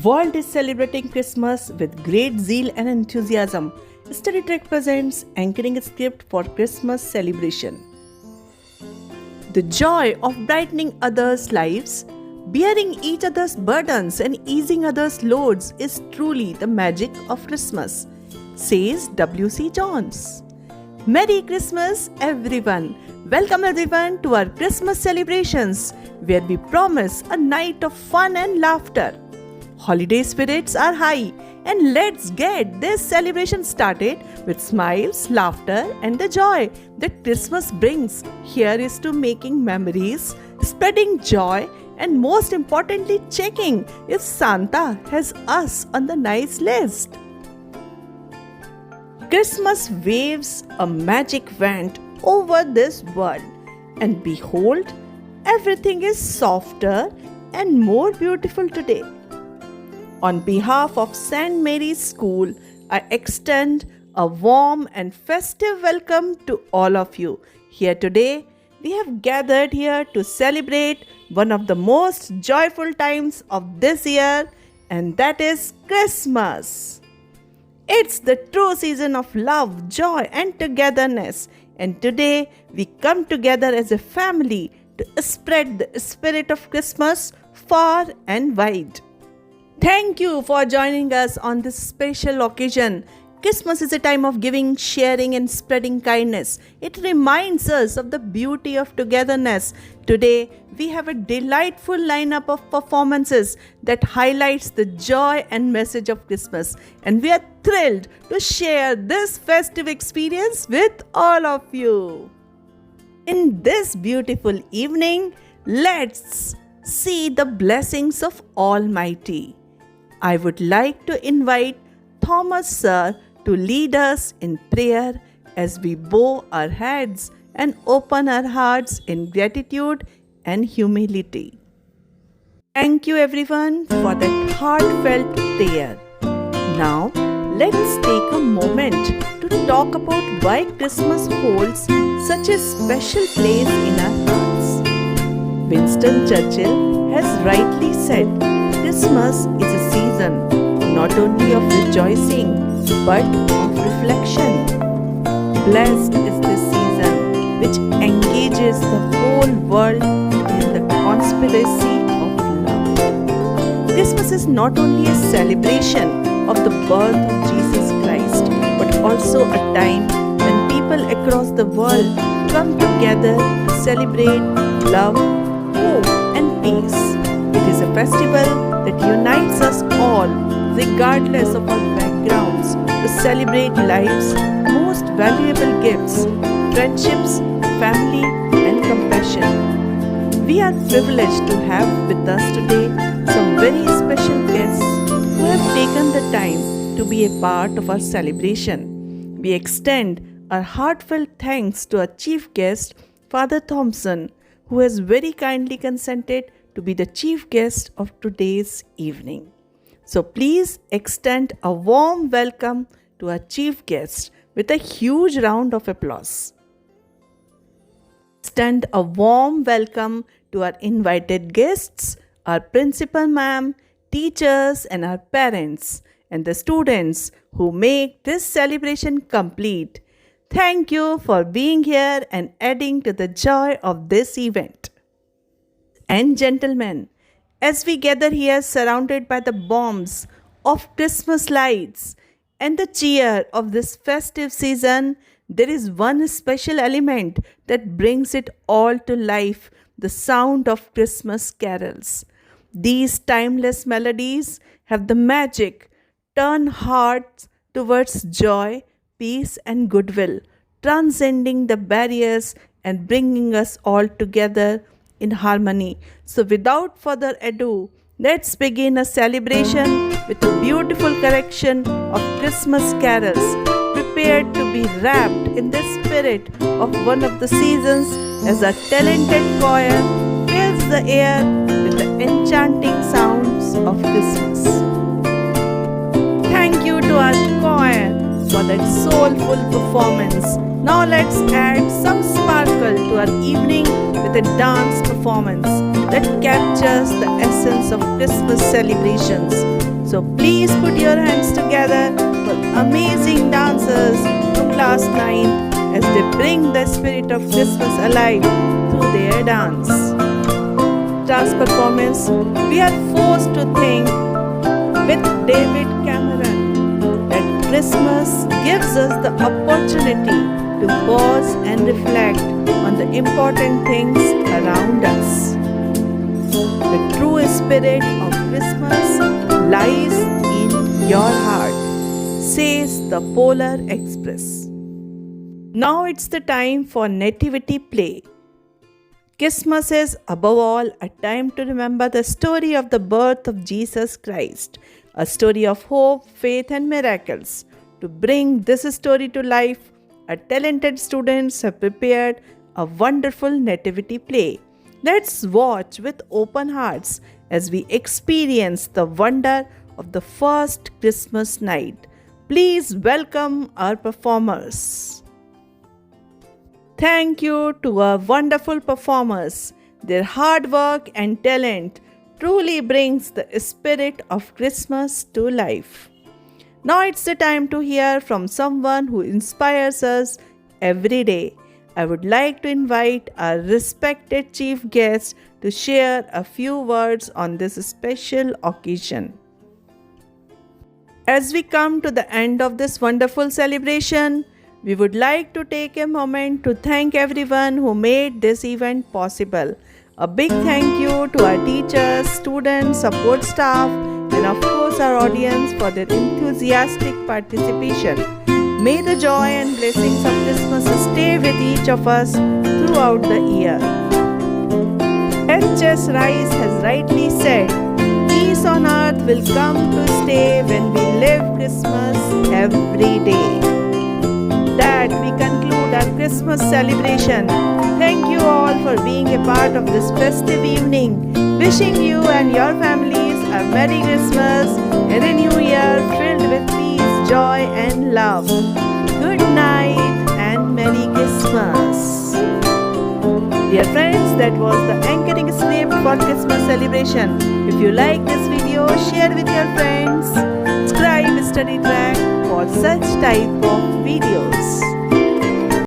World is celebrating Christmas with great zeal and enthusiasm. Study Trek presents anchoring a script for Christmas celebration. The joy of brightening others' lives, bearing each other's burdens and easing others' loads is truly the magic of Christmas, says W.C. Johns. Merry Christmas, everyone! Welcome everyone to our Christmas celebrations, where we promise a night of fun and laughter. Holiday spirits are high, and let's get this celebration started with smiles, laughter, and the joy that Christmas brings. Here is to making memories, spreading joy, and most importantly, checking if Santa has us on the nice list. Christmas waves a magic wand over this world, and behold, everything is softer and more beautiful today. On behalf of St. Mary's School, I extend a warm and festive welcome to all of you. Here today, we have gathered here to celebrate one of the most joyful times of this year, and that is Christmas. It's the true season of love, joy, and togetherness. And today, we come together as a family to spread the spirit of Christmas far and wide. Thank you for joining us on this special occasion. Christmas is a time of giving, sharing, and spreading kindness. It reminds us of the beauty of togetherness. Today, we have a delightful lineup of performances that highlights the joy and message of Christmas. And we are thrilled to share this festive experience with all of you. In this beautiful evening, let's see the blessings of Almighty. I would like to invite Thomas Sir to lead us in prayer as we bow our heads and open our hearts in gratitude and humility. Thank you everyone for that heartfelt prayer. Now, let's take a moment to talk about why Christmas holds such a special place in our hearts. Winston Churchill has rightly said, Christmas is a season not only of rejoicing but of reflection. Blessed is this season which engages the whole world in the conspiracy of love. Christmas is not only a celebration of the birth of Jesus Christ, but also a time when people across the world come together to celebrate love, hope, and peace. It is a festival that unites us all, regardless of our backgrounds, to celebrate life's most valuable gifts, friendships, family, and compassion. We are privileged to have with us today some very special guests who have taken the time to be a part of our celebration. We extend our heartfelt thanks to our chief guest, Father Thompson, who has very kindly consented to be the chief guest of today's evening. So please extend a warm welcome to our chief guest with a huge round of applause. Extend a warm welcome to our invited guests, our principal ma'am, teachers, and our parents, and the students who make this celebration complete. Thank you for being here and adding to the joy of this event. And gentlemen, as we gather here surrounded by the bombs of Christmas lights and the cheer of this festive season, there is one special element that brings it all to life, the sound of Christmas carols. These timeless melodies have the magic, turn hearts towards joy, peace, and goodwill, transcending the barriers and bringing us all together in harmony. So without further ado, let's begin a celebration with a beautiful collection of Christmas carols, prepared to be wrapped in the spirit of one of the seasons as our talented choir fills the air with the enchanting sounds of Christmas. Thank you to our choir for that soulful performance. Now let's add some sparkle to our evening with a dance performance that captures the essence of Christmas celebrations. So please put your hands together for amazing dancers from class 9 as they bring the spirit of Christmas alive through their dance. Dance performance, we are forced to think with David Cameron that Christmas gives us the opportunity to pause and reflect on the important things around us. The true spirit of Christmas lies in your heart, says the Polar Express. Now it's the time for nativity play. Christmas is, above all, a time to remember the story of the birth of Jesus Christ, a story of hope, faith, and miracles. To bring this story to life, our talented students have prepared a wonderful nativity play. Let's watch with open hearts as we experience the wonder of the first Christmas night. Please welcome our performers. Thank you to our wonderful performers. Their hard work and talent truly brings the spirit of Christmas to life. Now it's the time to hear from someone who inspires us every day. I would like to invite our respected chief guest to share a few words on this special occasion. As we come to the end of this wonderful celebration, we would like to take a moment to thank everyone who made this event possible. A big thank you to our teachers, students, support staff, and of course our audience for their enthusiastic participation. May the joy and blessings of Christmas stay with each of us throughout the year. H.S. Rice has rightly said, "Peace on earth will come to stay when we live Christmas every day." That we conclude our Christmas celebration. Thank you all for being a part of this festive evening. Wishing you and your families a Merry Christmas and a New Year filled with peace, joy and love. Good night and Merry Christmas. Dear friends, that was the anchoring script for Christmas celebration. If you like this video, share with your friends. Subscribe Study Track for such type of videos.